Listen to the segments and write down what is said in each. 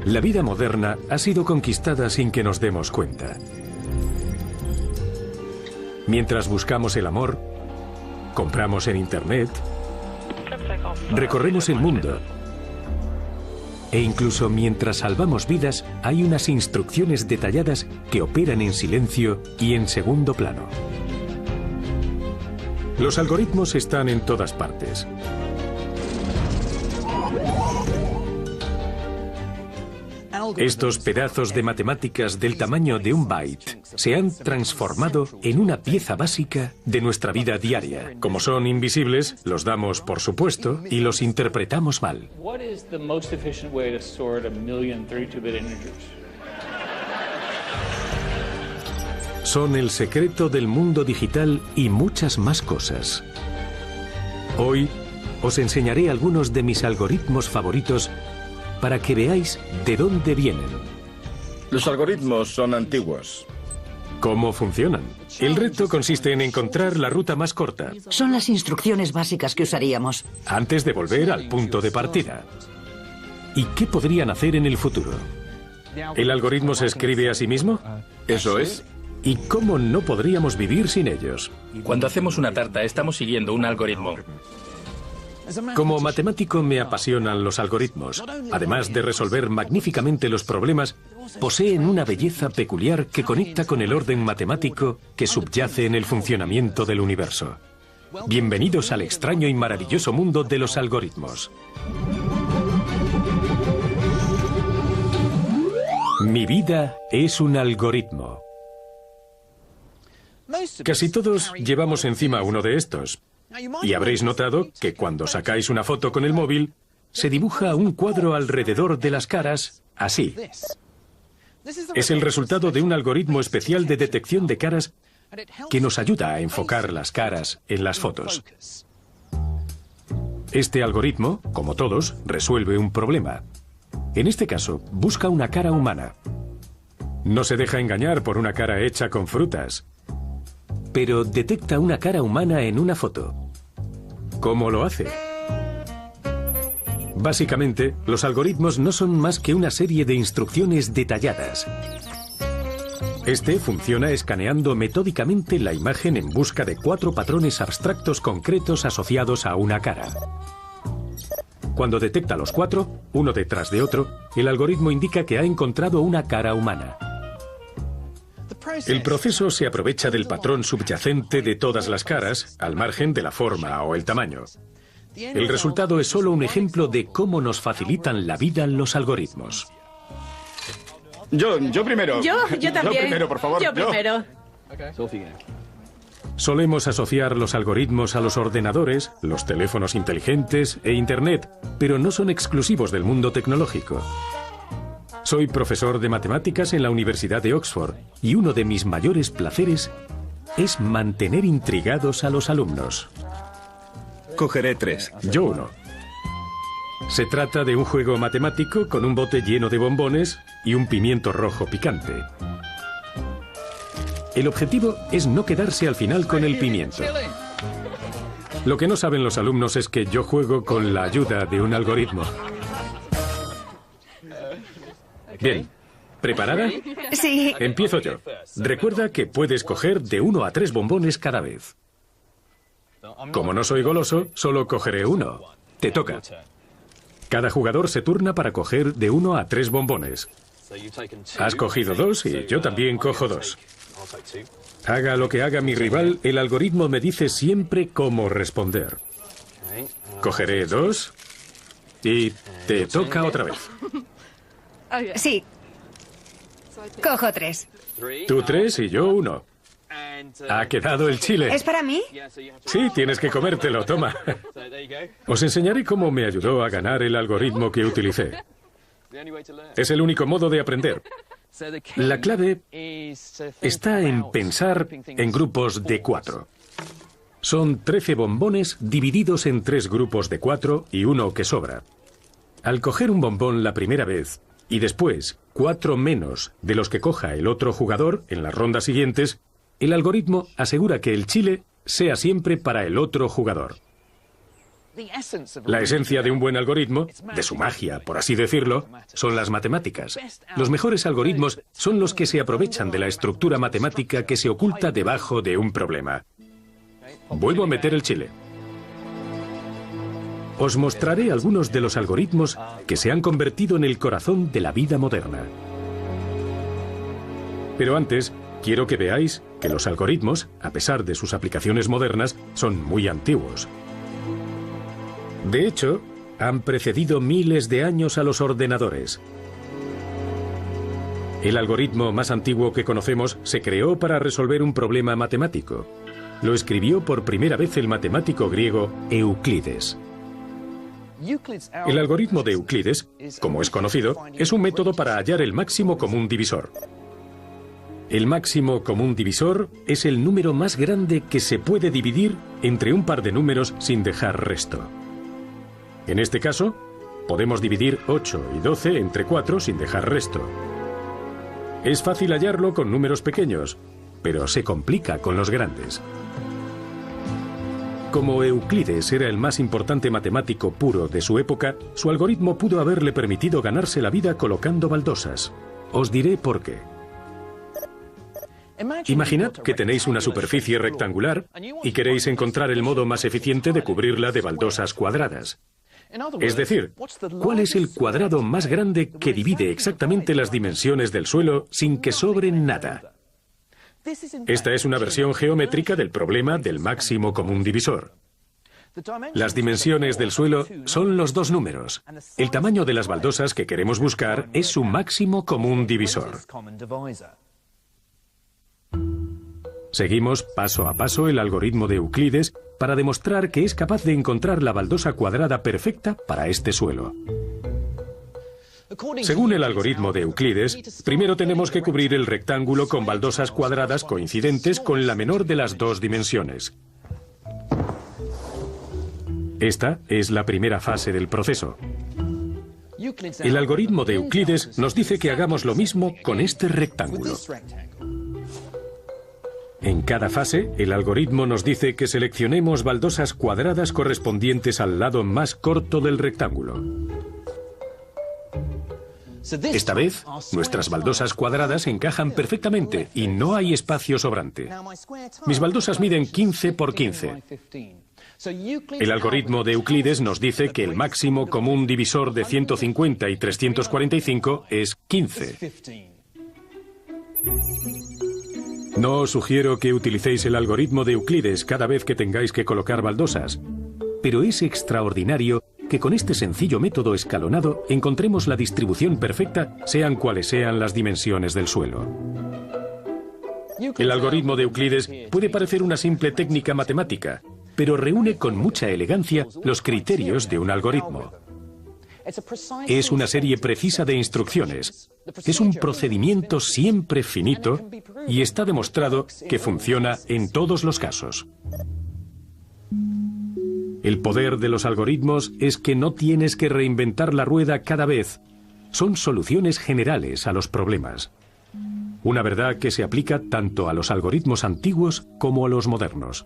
La vida moderna ha sido conquistada sin que nos demos cuenta. Mientras buscamos el amor, compramos en Internet, recorremos el mundo e incluso mientras salvamos vidas hay unas instrucciones detalladas que operan en silencio y en segundo plano. Los algoritmos están en todas partes. Estos pedazos de matemáticas del tamaño de un byte se han transformado en una pieza básica de nuestra vida diaria. Como son invisibles, los damos por supuesto y los interpretamos mal. Son el secreto del mundo digital y muchas más cosas. Hoy os enseñaré algunos de mis algoritmos favoritos para que veáis de dónde vienen. Los algoritmos son antiguos. ¿Cómo funcionan? El reto consiste en encontrar la ruta más corta. Son las instrucciones básicas que usaríamos Antes de volver al punto de partida. ¿Y qué podrían hacer en el futuro? ¿El algoritmo se escribe a sí mismo? ¿Eso es? ¿Y cómo no podríamos vivir sin ellos? Cuando hacemos una tarta, estamos siguiendo un algoritmo. Como matemático me apasionan los algoritmos. Además de resolver magníficamente los problemas, poseen una belleza peculiar que conecta con el orden matemático que subyace en el funcionamiento del universo. Bienvenidos al extraño y maravilloso mundo de los algoritmos. Mi vida es un algoritmo. Casi todos llevamos encima uno de estos. Y habréis notado que cuando sacáis una foto con el móvil, se dibuja un cuadro alrededor de las caras, así. Es el resultado de un algoritmo especial de detección de caras que nos ayuda a enfocar las caras en las fotos. Este algoritmo, como todos, resuelve un problema. En este caso, busca una cara humana. No se deja engañar por una cara hecha con frutas, pero detecta una cara humana en una foto. ¿Cómo lo hace? Básicamente, los algoritmos no son más que una serie de instrucciones detalladas. Este funciona escaneando metódicamente la imagen en busca de 4 patrones abstractos concretos asociados a una cara. Cuando detecta los 4, uno detrás de otro, el algoritmo indica que ha encontrado una cara humana. El proceso se aprovecha del patrón subyacente de todas las caras, al margen de la forma o el tamaño. El resultado es solo un ejemplo de cómo nos facilitan la vida los algoritmos. Yo primero. Yo también. Yo primero, por favor. Yo primero. Solemos asociar los algoritmos a los ordenadores, los teléfonos inteligentes e Internet, pero no son exclusivos del mundo tecnológico. Soy profesor de matemáticas en la Universidad de Oxford y uno de mis mayores placeres es mantener intrigados a los alumnos. Cogeré 3. Yo 1. Se trata de un juego matemático con un bote lleno de bombones y un pimiento rojo picante. El objetivo es no quedarse al final con el pimiento. Lo que no saben los alumnos es que yo juego con la ayuda de un algoritmo. Bien, ¿preparada? Sí. Empiezo yo. Recuerda que puedes coger de 1 a 3 bombones cada vez. Como no soy goloso, solo cogeré 1. Te toca. Cada jugador se turna para coger de 1 a 3 bombones. Has cogido 2 y yo también cojo 2. Haga lo que haga mi rival, el algoritmo me dice siempre cómo responder. Cogeré 2 y te toca otra vez. Sí. Cojo 3. Tú 3 y yo 1. Ha quedado el chile. ¿Es para mí? Sí, tienes que comértelo, toma. Os enseñaré cómo me ayudó a ganar el algoritmo que utilicé. Es el único modo de aprender. La clave está en pensar en grupos de 4. Son 13 bombones divididos en 3 grupos de 4 y uno que sobra. Al coger un bombón la primera vez y después 4 menos de los que coja el otro jugador en las rondas siguientes, el algoritmo asegura que el chile sea siempre para el otro jugador. La esencia de un buen algoritmo, de su magia, por así decirlo, son las matemáticas. Los mejores algoritmos son los que se aprovechan de la estructura matemática que se oculta debajo de un problema. Vuelvo a meter el chile. Os mostraré algunos de los algoritmos que se han convertido en el corazón de la vida moderna. Pero antes, quiero que veáis que los algoritmos, a pesar de sus aplicaciones modernas, son muy antiguos. De hecho, han precedido miles de años a los ordenadores. El algoritmo más antiguo que conocemos se creó para resolver un problema matemático. Lo escribió por primera vez el matemático griego Euclides. El algoritmo de Euclides, como es conocido, es un método para hallar el máximo común divisor. El máximo común divisor es el número más grande que se puede dividir entre un par de números sin dejar resto. En este caso, podemos dividir 8 y 12 entre 4 sin dejar resto. Es fácil hallarlo con números pequeños, pero se complica con los grandes. Como Euclides era el más importante matemático puro de su época, su algoritmo pudo haberle permitido ganarse la vida colocando baldosas. Os diré por qué. Imaginad que tenéis una superficie rectangular y queréis encontrar el modo más eficiente de cubrirla de baldosas cuadradas. Es decir, ¿cuál es el cuadrado más grande que divide exactamente las dimensiones del suelo sin que sobre nada? Esta es una versión geométrica del problema del máximo común divisor. Las dimensiones del suelo son los dos números. El tamaño de las baldosas que queremos buscar es su máximo común divisor. Seguimos paso a paso el algoritmo de Euclides para demostrar que es capaz de encontrar la baldosa cuadrada perfecta para este suelo. Según el algoritmo de Euclides, primero tenemos que cubrir el rectángulo con baldosas cuadradas coincidentes con la menor de las dos dimensiones. Esta es la primera fase del proceso. El algoritmo de Euclides nos dice que hagamos lo mismo con este rectángulo. En cada fase, el algoritmo nos dice que seleccionemos baldosas cuadradas correspondientes al lado más corto del rectángulo. Esta vez, nuestras baldosas cuadradas encajan perfectamente y no hay espacio sobrante. Mis baldosas miden 15 por 15. El algoritmo de Euclides nos dice que el máximo común divisor de 150 y 345 es 15. No os sugiero que utilicéis el algoritmo de Euclides cada vez que tengáis que colocar baldosas, pero es extraordinario que con este sencillo método escalonado encontremos la distribución perfecta, sean cuales sean las dimensiones del suelo. El algoritmo de Euclides puede parecer una simple técnica matemática, pero reúne con mucha elegancia los criterios de un algoritmo. Es una serie precisa de instrucciones. Es un procedimiento siempre finito y está demostrado que funciona en todos los casos. El poder de los algoritmos es que no tienes que reinventar la rueda cada vez. Son soluciones generales a los problemas. Una verdad que se aplica tanto a los algoritmos antiguos como a los modernos.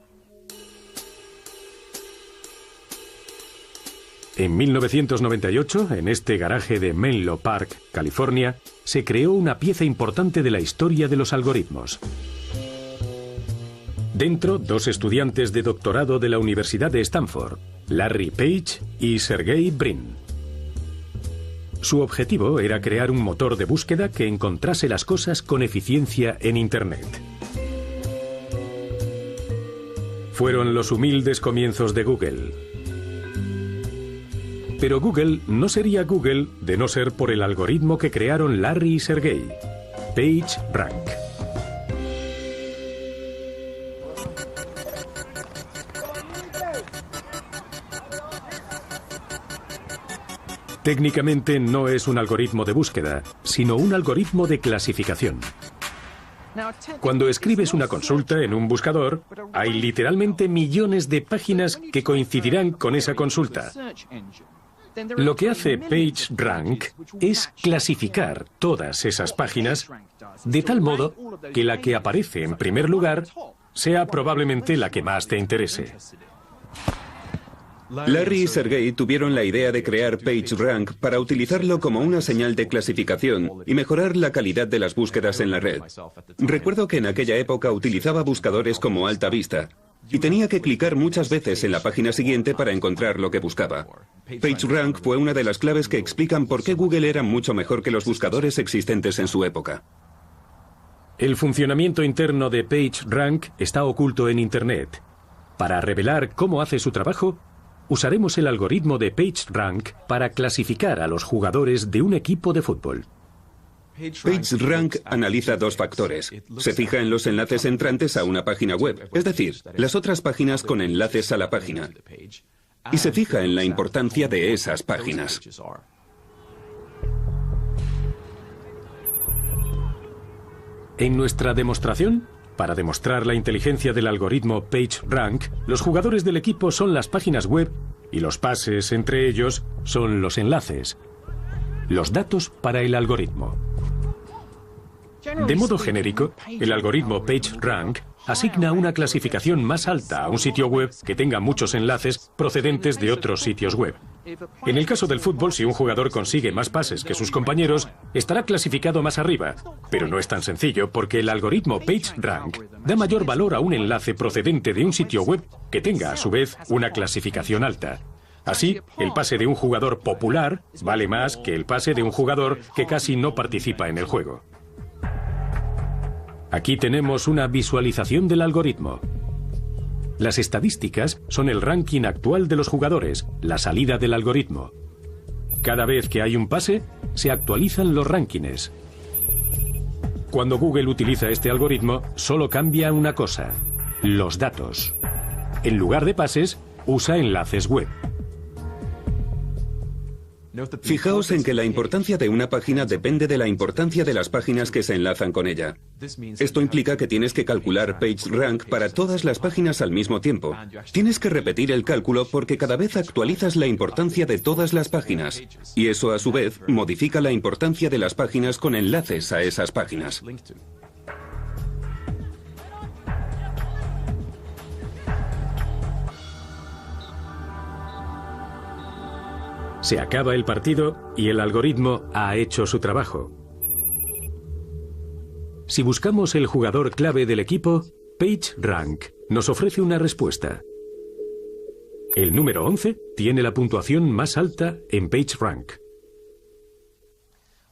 En 1998, en este garaje de Menlo Park, California, se creó una pieza importante de la historia de los algoritmos. Dentro, dos estudiantes de doctorado de la Universidad de Stanford, Larry Page y Sergey Brin. Su objetivo era crear un motor de búsqueda que encontrase las cosas con eficiencia en Internet. Fueron los humildes comienzos de Google. Pero Google no sería Google de no ser por el algoritmo que crearon Larry y Sergey, PageRank. Técnicamente no es un algoritmo de búsqueda, sino un algoritmo de clasificación. Cuando escribes una consulta en un buscador, hay literalmente millones de páginas que coincidirán con esa consulta. Lo que hace PageRank es clasificar todas esas páginas de tal modo que la que aparece en primer lugar sea probablemente la que más te interese. Larry y Sergey tuvieron la idea de crear PageRank para utilizarlo como una señal de clasificación y mejorar la calidad de las búsquedas en la red. Recuerdo que en aquella época utilizaba buscadores como Alta Vista y tenía que clicar muchas veces en la página siguiente para encontrar lo que buscaba. PageRank fue una de las claves que explican por qué Google era mucho mejor que los buscadores existentes en su época. El funcionamiento interno de PageRank está oculto en Internet. Para revelar cómo hace su trabajo, usaremos el algoritmo de PageRank para clasificar a los jugadores de un equipo de fútbol. PageRank analiza dos factores. Se fija en los enlaces entrantes a una página web, es decir, las otras páginas con enlaces a la página. Y se fija en la importancia de esas páginas. En nuestra demostración, para demostrar la inteligencia del algoritmo PageRank, los jugadores del equipo son las páginas web y los pases entre ellos son los enlaces. Los datos para el algoritmo. De modo genérico, el algoritmo PageRank asigna una clasificación más alta a un sitio web que tenga muchos enlaces procedentes de otros sitios web. En el caso del fútbol, si un jugador consigue más pases que sus compañeros, estará clasificado más arriba. Pero no es tan sencillo porque el algoritmo PageRank da mayor valor a un enlace procedente de un sitio web que tenga, a su vez, una clasificación alta. Así, el pase de un jugador popular vale más que el pase de un jugador que casi no participa en el juego. Aquí tenemos una visualización del algoritmo. Las estadísticas son el ranking actual de los jugadores, la salida del algoritmo. Cada vez que hay un pase, se actualizan los rankings. Cuando Google utiliza este algoritmo, solo cambia una cosa: los datos. En lugar de pases, usa enlaces web. Fijaos en que la importancia de una página depende de la importancia de las páginas que se enlazan con ella. Esto implica que tienes que calcular PageRank para todas las páginas al mismo tiempo. Tienes que repetir el cálculo porque cada vez actualizas la importancia de todas las páginas. Y eso, a su vez, modifica la importancia de las páginas con enlaces a esas páginas. Se acaba el partido y el algoritmo ha hecho su trabajo. Si buscamos el jugador clave del equipo, PageRank nos ofrece una respuesta. El número 11 tiene la puntuación más alta en PageRank.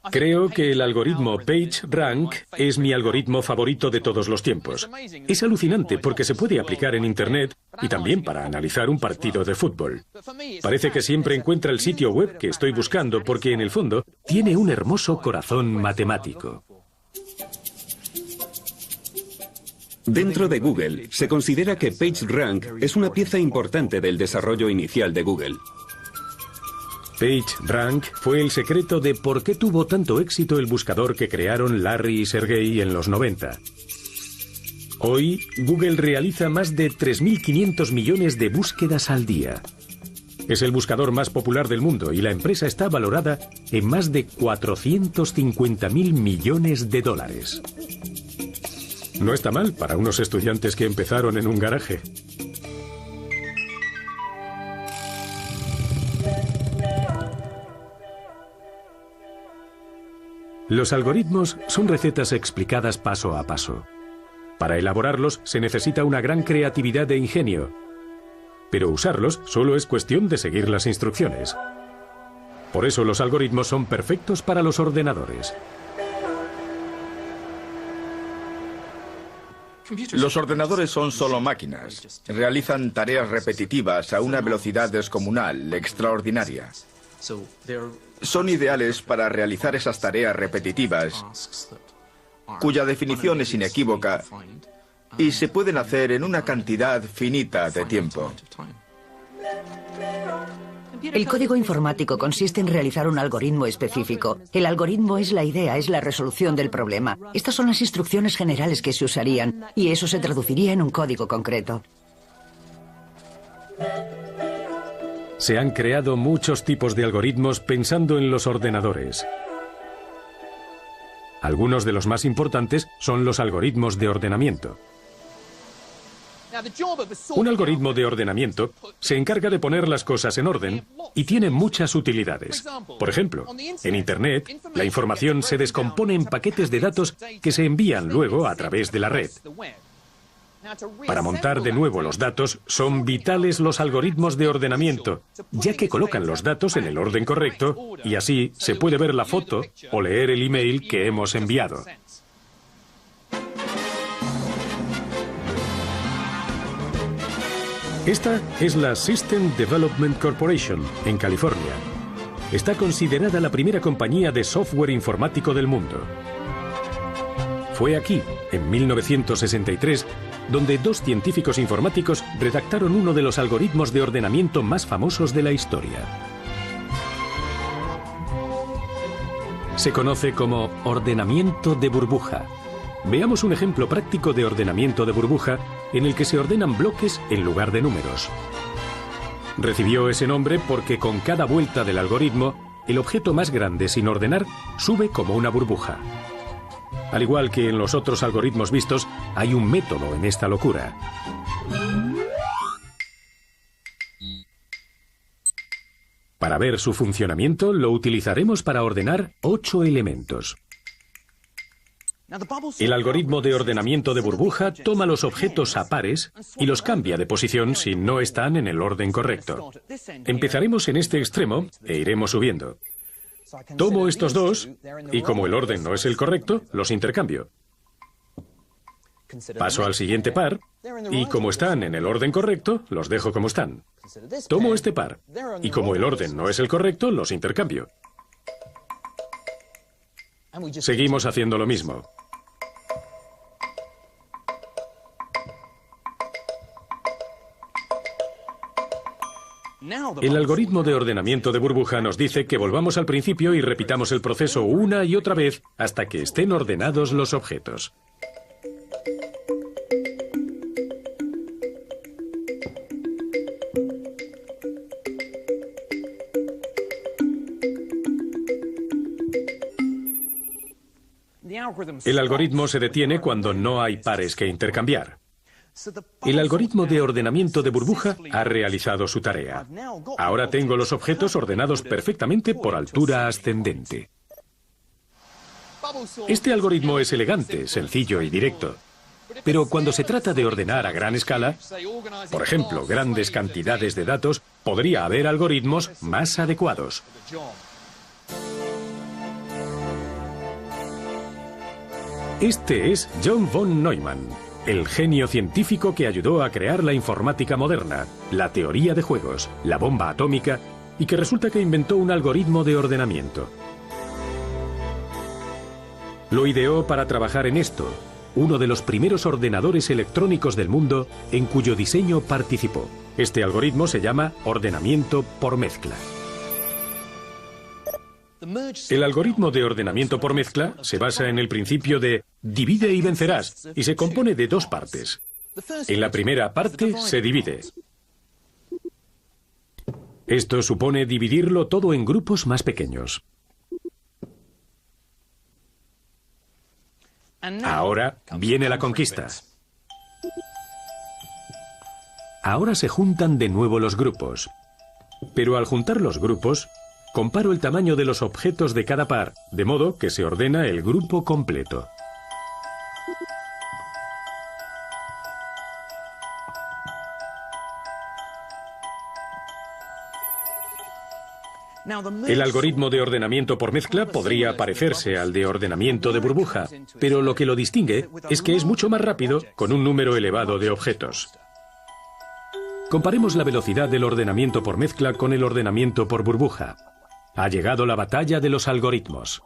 Creo que el algoritmo PageRank es mi algoritmo favorito de todos los tiempos. Es alucinante porque se puede aplicar en Internet y también para analizar un partido de fútbol. Parece que siempre encuentra el sitio web que estoy buscando porque en el fondo tiene un hermoso corazón matemático. Dentro de Google, se considera que PageRank es una pieza importante del desarrollo inicial de Google. PageRank fue el secreto de por qué tuvo tanto éxito el buscador que crearon Larry y Sergey en los 90. Hoy, Google realiza más de 3.500 millones de búsquedas al día. Es el buscador más popular del mundo y la empresa está valorada en más de 450.000 millones de dólares. No está mal para unos estudiantes que empezaron en un garaje. Los algoritmos son recetas explicadas paso a paso. Para elaborarlos se necesita una gran creatividad e ingenio, pero usarlos solo es cuestión de seguir las instrucciones. Por eso los algoritmos son perfectos para los ordenadores. Los ordenadores son solo máquinas. Realizan tareas repetitivas a una velocidad descomunal, extraordinaria. Son ideales para realizar esas tareas repetitivas, cuya definición es inequívoca y se pueden hacer en una cantidad finita de tiempo. El código informático consiste en realizar un algoritmo específico. El algoritmo es la idea, es la resolución del problema. Estas son las instrucciones generales que se usarían, y eso se traduciría en un código concreto. Se han creado muchos tipos de algoritmos pensando en los ordenadores. Algunos de los más importantes son los algoritmos de ordenamiento. Un algoritmo de ordenamiento se encarga de poner las cosas en orden y tiene muchas utilidades. Por ejemplo, en Internet, la información se descompone en paquetes de datos que se envían luego a través de la red. Para montar de nuevo los datos, son vitales los algoritmos de ordenamiento, ya que colocan los datos en el orden correcto y así se puede ver la foto o leer el email que hemos enviado. Esta es la System Development Corporation, en California. Está considerada la primera compañía de software informático del mundo. Fue aquí, en 1963, donde dos científicos informáticos redactaron uno de los algoritmos de ordenamiento más famosos de la historia. Se conoce como ordenamiento de burbuja. Veamos un ejemplo práctico de ordenamiento de burbuja en el que se ordenan bloques en lugar de números. Recibió ese nombre porque con cada vuelta del algoritmo, el objeto más grande sin ordenar sube como una burbuja. Al igual que en los otros algoritmos vistos, hay un método en esta locura. Para ver su funcionamiento, lo utilizaremos para ordenar 8 elementos. El algoritmo de ordenamiento de burbuja toma los objetos a pares y los cambia de posición si no están en el orden correcto. Empezaremos en este extremo e iremos subiendo. Tomo estos dos y como el orden no es el correcto, los intercambio. Paso al siguiente par y como están en el orden correcto, los dejo como están. Tomo este par y como el orden no es el correcto, los intercambio. Seguimos haciendo lo mismo. El algoritmo de ordenamiento de burbuja nos dice que volvamos al principio y repitamos el proceso una y otra vez hasta que estén ordenados los objetos. El algoritmo se detiene cuando no hay pares que intercambiar. El algoritmo de ordenamiento de burbuja ha realizado su tarea. Ahora tengo los objetos ordenados perfectamente por altura ascendente. Este algoritmo es elegante, sencillo y directo. Pero cuando se trata de ordenar a gran escala, por ejemplo, grandes cantidades de datos, podría haber algoritmos más adecuados. Este es John von Neumann, el genio científico que ayudó a crear la informática moderna, la teoría de juegos, la bomba atómica y que resulta que inventó un algoritmo de ordenamiento. Lo ideó para trabajar en esto, uno de los primeros ordenadores electrónicos del mundo en cuyo diseño participó. Este algoritmo se llama ordenamiento por mezcla. El algoritmo de ordenamiento por mezcla se basa en el principio de divide y vencerás y se compone de dos partes. En la primera parte se divide. Esto supone dividirlo todo en grupos más pequeños. Ahora viene la conquista. Ahora se juntan de nuevo los grupos. Pero al juntar los grupos, comparo el tamaño de los objetos de cada par, de modo que se ordena el grupo completo. El algoritmo de ordenamiento por mezcla podría parecerse al de ordenamiento de burbuja, pero lo que lo distingue es que es mucho más rápido con un número elevado de objetos. Comparemos la velocidad del ordenamiento por mezcla con el ordenamiento por burbuja. Ha llegado la batalla de los algoritmos.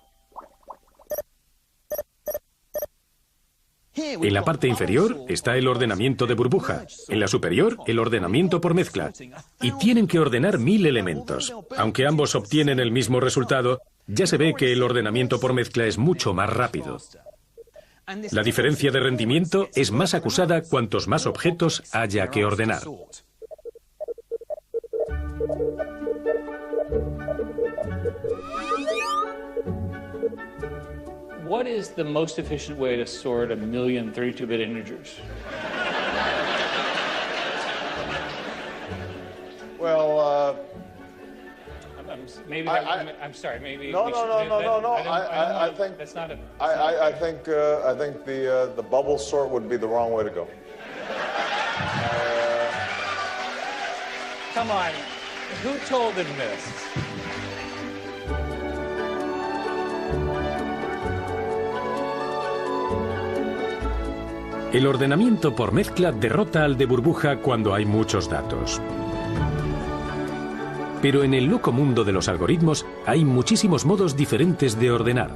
En la parte inferior está el ordenamiento de burbuja, en la superior el ordenamiento por mezcla. Y tienen que ordenar 1000 elementos. Aunque ambos obtienen el mismo resultado, ya se ve que el ordenamiento por mezcla es mucho más rápido. La diferencia de rendimiento es más acusada cuantos más objetos haya que ordenar. What is the most efficient way to sort 1,000,000 32-bit integers? Maybe I'm sorry. Maybe No. we should, I think the bubble sort would be the wrong way to go. Come on. Who told him this? El ordenamiento por mezcla derrota al de burbuja cuando hay muchos datos. Pero en el loco mundo de los algoritmos hay muchísimos modos diferentes de ordenar.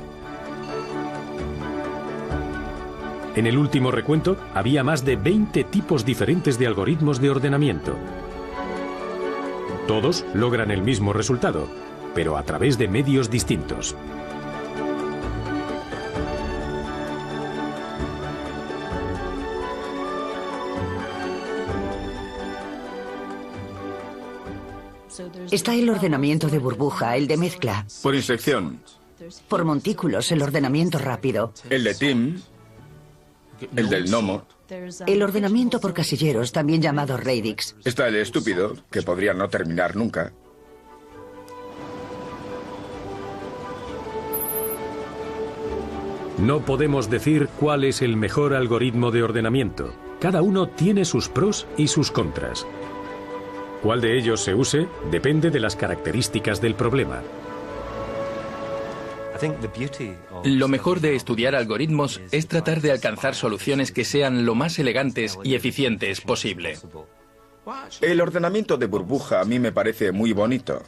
En el último recuento había más de 20 tipos diferentes de algoritmos de ordenamiento. Todos logran el mismo resultado, pero a través de medios distintos. Está el ordenamiento de burbuja, el de mezcla. Por inspección. Por montículos, el ordenamiento rápido. El de Tim. El del gnomo. El ordenamiento por casilleros, también llamado radix. Está el estúpido, que podría no terminar nunca. No podemos decir cuál es el mejor algoritmo de ordenamiento. Cada uno tiene sus pros y sus contras. Cuál de ellos se use depende de las características del problema. Lo mejor de estudiar algoritmos es tratar de alcanzar soluciones que sean lo más elegantes y eficientes posible. El ordenamiento de burbuja a mí me parece muy bonito.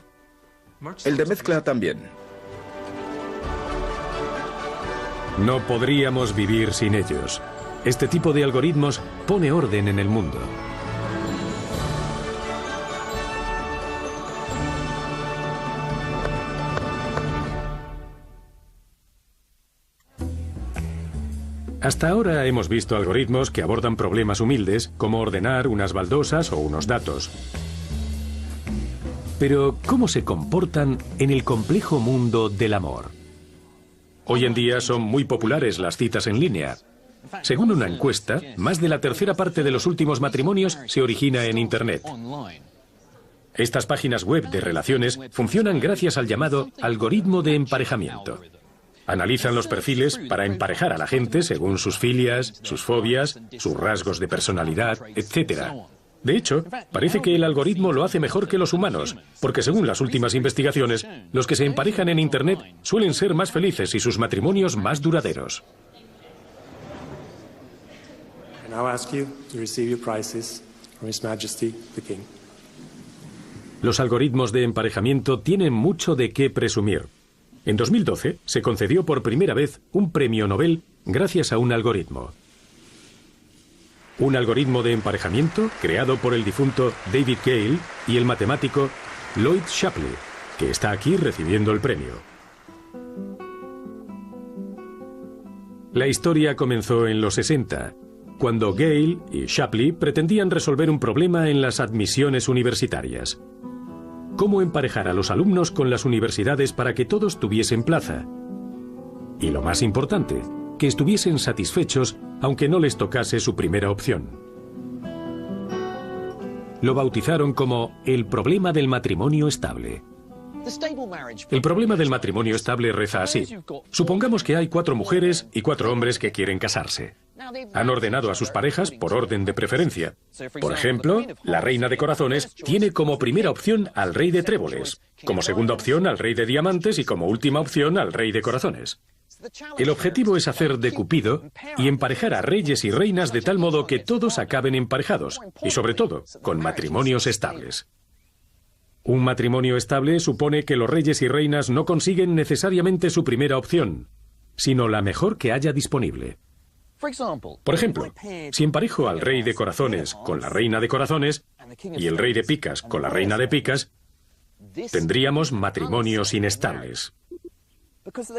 El de mezcla también. No podríamos vivir sin ellos. Este tipo de algoritmos pone orden en el mundo. Hasta ahora hemos visto algoritmos que abordan problemas humildes, como ordenar unas baldosas o unos datos. Pero, ¿cómo se comportan en el complejo mundo del amor? Hoy en día son muy populares las citas en línea. Según una encuesta, más de la tercera parte de los últimos matrimonios se origina en Internet. Estas páginas web de relaciones funcionan gracias al llamado algoritmo de emparejamiento. Analizan los perfiles para emparejar a la gente según sus filias, sus fobias, sus rasgos de personalidad, etc. De hecho, parece que el algoritmo lo hace mejor que los humanos, porque según las últimas investigaciones, los que se emparejan en Internet suelen ser más felices y sus matrimonios más duraderos. Los algoritmos de emparejamiento tienen mucho de qué presumir. En 2012 se concedió por primera vez un premio Nobel gracias a un algoritmo. Un algoritmo de emparejamiento creado por el difunto David Gale y el matemático Lloyd Shapley, que está aquí recibiendo el premio. La historia comenzó en los 60, cuando Gale y Shapley pretendían resolver un problema en las admisiones universitarias. Cómo emparejar a los alumnos con las universidades para que todos tuviesen plaza. Y lo más importante, que estuviesen satisfechos aunque no les tocase su primera opción. Lo bautizaron como el problema del matrimonio estable. El problema del matrimonio estable reza así. Supongamos que hay 4 mujeres y 4 hombres que quieren casarse. Han ordenado a sus parejas por orden de preferencia. Por ejemplo, la reina de corazones tiene como primera opción al rey de tréboles, como segunda opción al rey de diamantes y como última opción al rey de corazones. El objetivo es hacer de Cupido y emparejar a reyes y reinas de tal modo que todos acaben emparejados y, sobre todo, con matrimonios estables. Un matrimonio estable supone que los reyes y reinas no consiguen necesariamente su primera opción, sino la mejor que haya disponible. Por ejemplo, si emparejo al rey de corazones con la reina de corazones y el rey de picas con la reina de picas, tendríamos matrimonios inestables.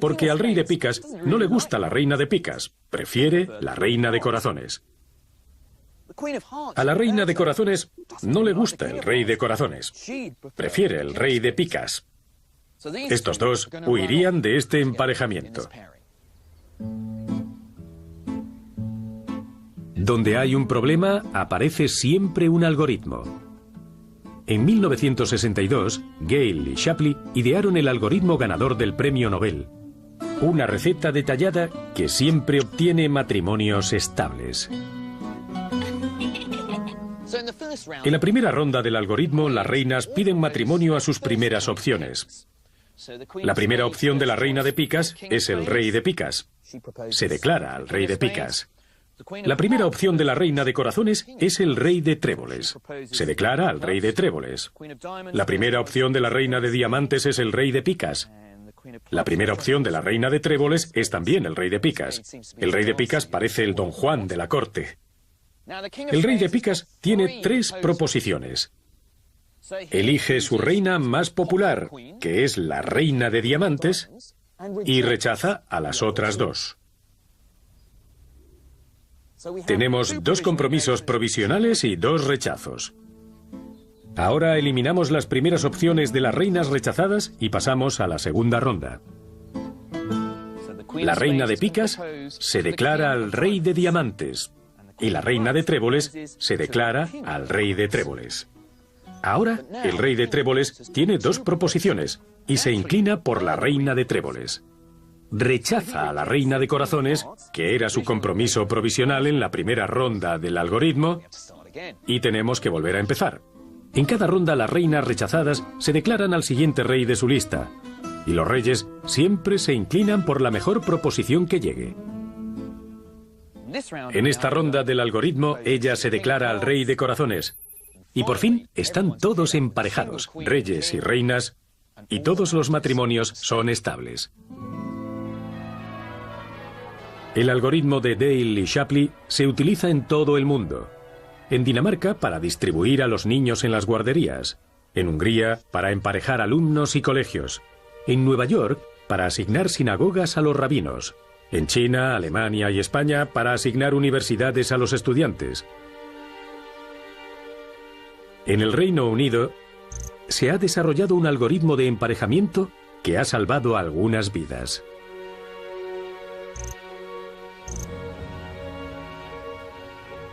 Porque al rey de picas no le gusta la reina de picas, prefiere la reina de corazones. A la reina de corazones no le gusta el rey de corazones, prefiere el rey de picas. Estos dos huirían de este emparejamiento. Donde hay un problema, aparece siempre un algoritmo. En 1962, Gale y Shapley idearon el algoritmo ganador del premio Nobel. Una receta detallada que siempre obtiene matrimonios estables. En la primera ronda del algoritmo, las reinas piden matrimonio a sus primeras opciones. La primera opción de la reina de picas es el rey de picas. Se declara al rey de picas. La primera opción de la reina de corazones es el rey de tréboles. Se declara al rey de tréboles. La primera opción de la reina de diamantes es el rey de picas. La primera opción de la reina de tréboles es también el rey de picas. El rey de picas parece el Don Juan de la corte. El rey de picas tiene 3 proposiciones. Elige su reina más popular, que es la reina de diamantes, y rechaza a las otras 2. Tenemos 2 compromisos provisionales y 2 rechazos. Ahora eliminamos las primeras opciones de las reinas rechazadas y pasamos a la segunda ronda. La reina de picas se declara al rey de diamantes y la reina de tréboles se declara al rey de tréboles. Ahora, el rey de tréboles tiene 2 proposiciones y se inclina por la reina de tréboles. Rechaza a la reina de corazones, que era su compromiso provisional en la primera ronda del algoritmo, y tenemos que volver a empezar. En cada ronda las reinas rechazadas se declaran al siguiente rey de su lista, y los reyes siempre se inclinan por la mejor proposición que llegue. En esta ronda del algoritmo, ella se declara al rey de corazones, y por fin están todos emparejados, reyes y reinas, y todos los matrimonios son estables. El algoritmo de Dale y Shapley se utiliza en todo el mundo. En Dinamarca para distribuir a los niños en las guarderías. En Hungría para emparejar alumnos y colegios. En Nueva York para asignar sinagogas a los rabinos. En China, Alemania y España para asignar universidades a los estudiantes. En el Reino Unido se ha desarrollado un algoritmo de emparejamiento que ha salvado algunas vidas.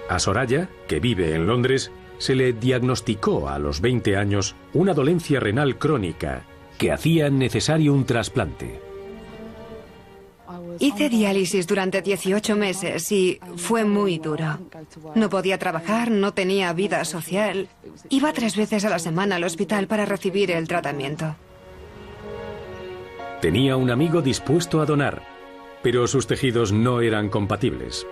A Soraya, que vive en Londres, se le diagnosticó a los 20 años una dolencia renal crónica que hacía necesario un trasplante. Hice diálisis durante 18 meses y fue muy duro. No podía trabajar, no tenía vida social. Iba 3 veces a la semana al hospital para recibir el tratamiento. Tenía un amigo dispuesto a donar, pero sus tejidos no eran compatibles.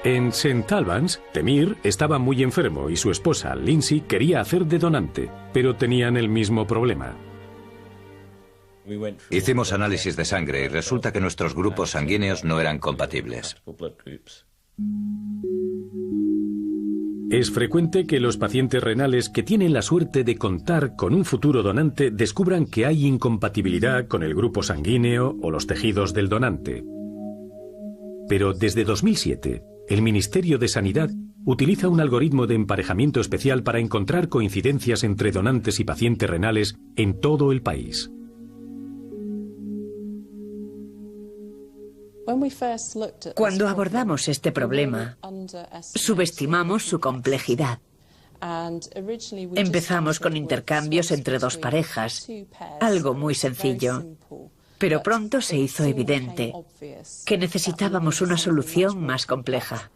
En St. Albans, Temir estaba muy enfermo y su esposa, Lindsay, quería hacer de donante, pero tenían el mismo problema. Hicimos análisis de sangre y resulta que nuestros grupos sanguíneos no eran compatibles. Es frecuente que los pacientes renales que tienen la suerte de contar con un futuro donante descubran que hay incompatibilidad con el grupo sanguíneo o los tejidos del donante. Pero desde 2007, el Ministerio de Sanidad utiliza un algoritmo de emparejamiento especial para encontrar coincidencias entre donantes y pacientes renales en todo el país. Cuando abordamos este problema, subestimamos su complejidad. Empezamos con intercambios entre 2 parejas, algo muy sencillo. Pero pronto se hizo evidente que necesitábamos una solución más compleja.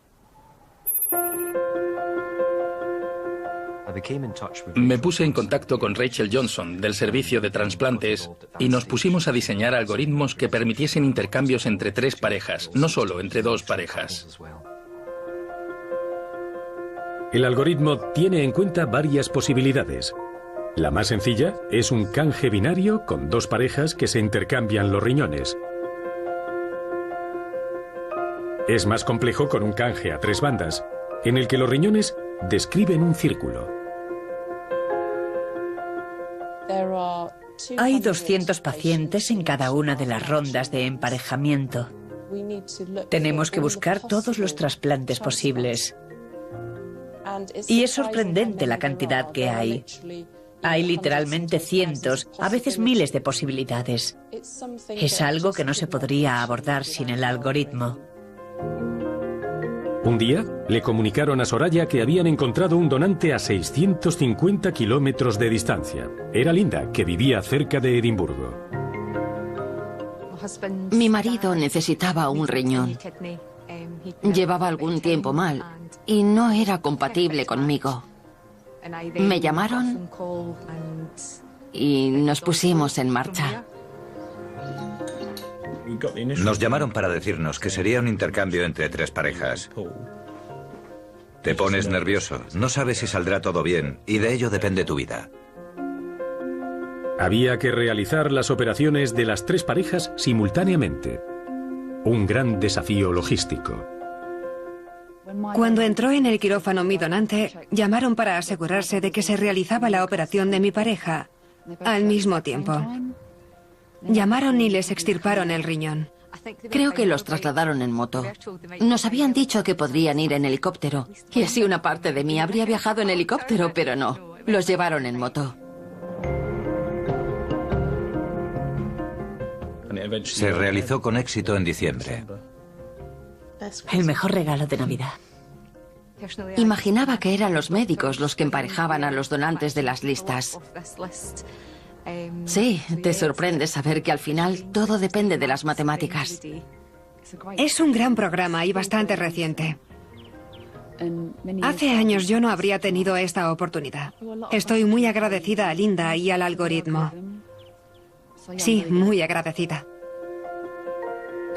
Me puse en contacto con Rachel Johnson, del servicio de trasplantes, y nos pusimos a diseñar algoritmos que permitiesen intercambios entre 3 parejas, no solo entre 2 parejas. El algoritmo tiene en cuenta varias posibilidades. La más sencilla es un canje binario con 2 parejas que se intercambian los riñones. Es más complejo con un canje a 3 bandas, en el que los riñones describen un círculo. Hay 200 pacientes en cada una de las rondas de emparejamiento. Tenemos que buscar todos los trasplantes posibles. Y es sorprendente la cantidad que hay. Hay literalmente cientos, a veces miles de posibilidades. Es algo que no se podría abordar sin el algoritmo. Un día, le comunicaron a Soraya que habían encontrado un donante a 650 kilómetros de distancia. Era Linda, que vivía cerca de Edimburgo. Mi marido necesitaba un riñón. Llevaba algún tiempo mal y no era compatible conmigo. Me llamaron y nos pusimos en marcha. Nos llamaron para decirnos que sería un intercambio entre 3 parejas. Te pones nervioso, no sabes si saldrá todo bien y de ello depende tu vida. Había que realizar las operaciones de las 3 parejas simultáneamente. Un gran desafío logístico. Cuando entró en el quirófano mi donante, llamaron para asegurarse de que se realizaba la operación de mi pareja al mismo tiempo. Llamaron y les extirparon el riñón. Creo que los trasladaron en moto. Nos habían dicho que podrían ir en helicóptero. Y así una parte de mí habría viajado en helicóptero, pero no. Los llevaron en moto. Se realizó con éxito en diciembre. El mejor regalo de Navidad. Imaginaba que eran los médicos los que emparejaban a los donantes de las listas. Sí, te sorprende saber que al final todo depende de las matemáticas. Es un gran programa y bastante reciente. Hace años yo no habría tenido esta oportunidad. Estoy muy agradecida a Linda y al algoritmo. Sí, muy agradecida.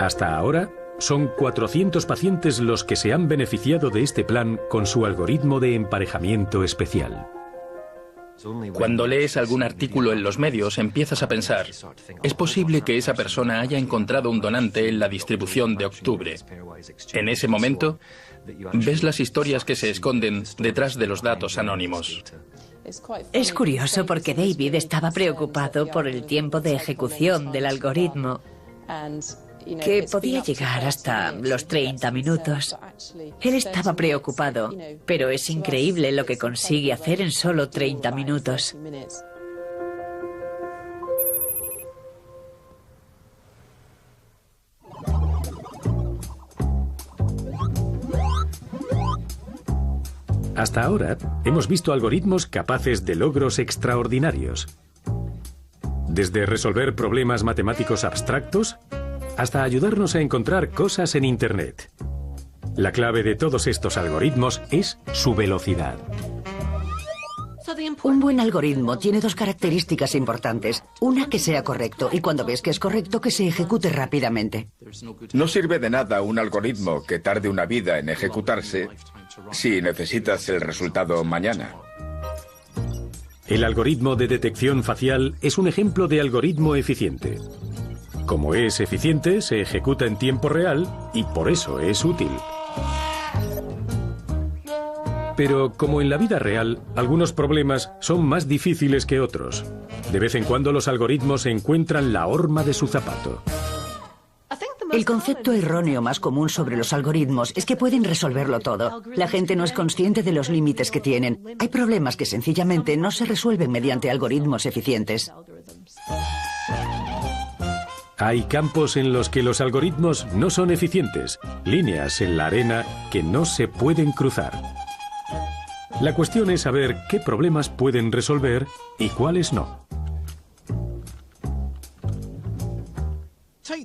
Hasta ahora, son 400 pacientes los que se han beneficiado de este plan con su algoritmo de emparejamiento especial. Cuando lees algún artículo en los medios, empiezas a pensar, es posible que esa persona haya encontrado un donante en la distribución de octubre. En ese momento, ves las historias que se esconden detrás de los datos anónimos. Es curioso porque David estaba preocupado por el tiempo de ejecución del algoritmo, que podía llegar hasta los 30 minutos. Él estaba preocupado, pero es increíble lo que consigue hacer en solo 30 minutos. Hasta ahora, hemos visto algoritmos capaces de logros extraordinarios. Desde resolver problemas matemáticos abstractos hasta ayudarnos a encontrar cosas en Internet. La clave de todos estos algoritmos es su velocidad. Un buen algoritmo tiene 2 características importantes. Una, que sea correcto, y cuando ves que es correcto, que se ejecute rápidamente. No sirve de nada un algoritmo que tarde una vida en ejecutarse si necesitas el resultado mañana. El algoritmo de detección facial es un ejemplo de algoritmo eficiente. Como es eficiente, se ejecuta en tiempo real y por eso es útil. Pero como en la vida real, algunos problemas son más difíciles que otros. De vez en cuando los algoritmos encuentran la horma de su zapato. El concepto erróneo más común sobre los algoritmos es que pueden resolverlo todo. La gente no es consciente de los límites que tienen. Hay problemas que sencillamente no se resuelven mediante algoritmos eficientes. Hay campos en los que los algoritmos no son eficientes, líneas en la arena que no se pueden cruzar. La cuestión es saber qué problemas pueden resolver y cuáles no.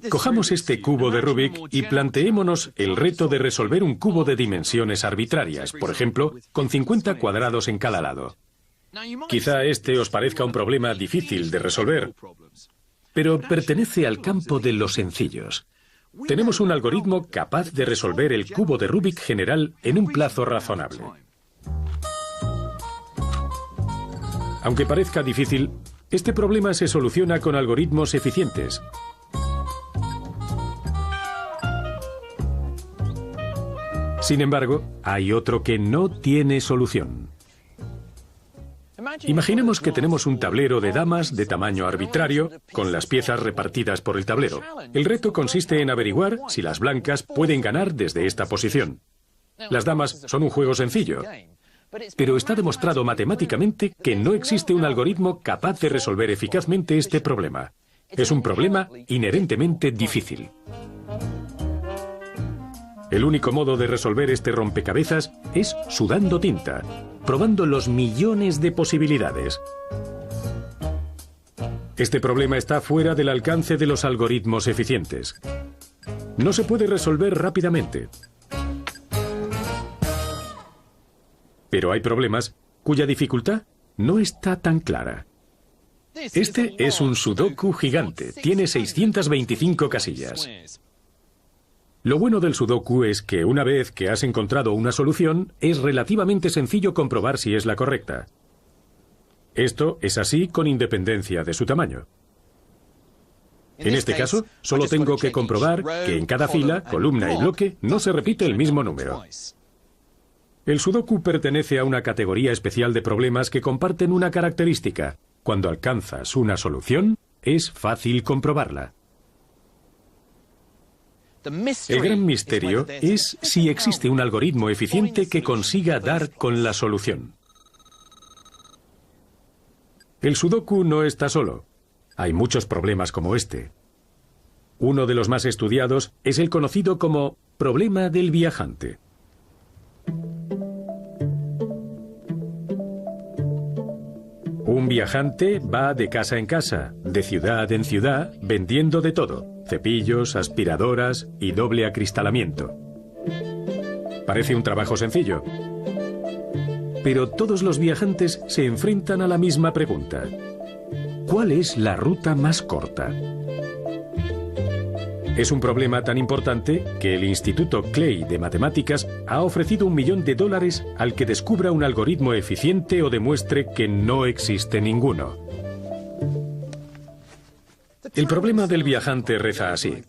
Cojamos este cubo de Rubik y planteémonos el reto de resolver un cubo de dimensiones arbitrarias, por ejemplo, con 50 cuadrados en cada lado. Quizá este os parezca un problema difícil de resolver, pero pertenece al campo de los sencillos. Tenemos un algoritmo capaz de resolver el cubo de Rubik general en un plazo razonable. Aunque parezca difícil, este problema se soluciona con algoritmos eficientes. Sin embargo, hay otro que no tiene solución. Imaginemos que tenemos un tablero de damas de tamaño arbitrario, con las piezas repartidas por el tablero. El reto consiste en averiguar si las blancas pueden ganar desde esta posición. Las damas son un juego sencillo, pero está demostrado matemáticamente que no existe un algoritmo capaz de resolver eficazmente este problema. Es un problema inherentemente difícil. El único modo de resolver este rompecabezas es sudando tinta, probando los millones de posibilidades. Este problema está fuera del alcance de los algoritmos eficientes. No se puede resolver rápidamente. Pero hay problemas cuya dificultad no está tan clara. Este es un sudoku gigante, tiene 625 casillas. Lo bueno del sudoku es que una vez que has encontrado una solución, es relativamente sencillo comprobar si es la correcta. Esto es así con independencia de su tamaño. En este caso, solo tengo que comprobar que en cada fila, columna y bloque no se repite el mismo número. El sudoku pertenece a una categoría especial de problemas que comparten una característica. Cuando alcanzas una solución, es fácil comprobarla. El gran misterio es si existe un algoritmo eficiente que consiga dar con la solución. El sudoku no está solo. Hay muchos problemas como este. Uno de los más estudiados es el conocido como problema del viajante. Un viajante va de casa en casa, de ciudad en ciudad, vendiendo de todo: cepillos, aspiradoras y doble acristalamiento. Parece un trabajo sencillo. Pero todos los viajantes se enfrentan a la misma pregunta: ¿cuál es la ruta más corta? Es un problema tan importante que el Instituto Clay de Matemáticas ha ofrecido $1 millón al que descubra un algoritmo eficiente o demuestre que no existe ninguno. El problema del viajante reza así.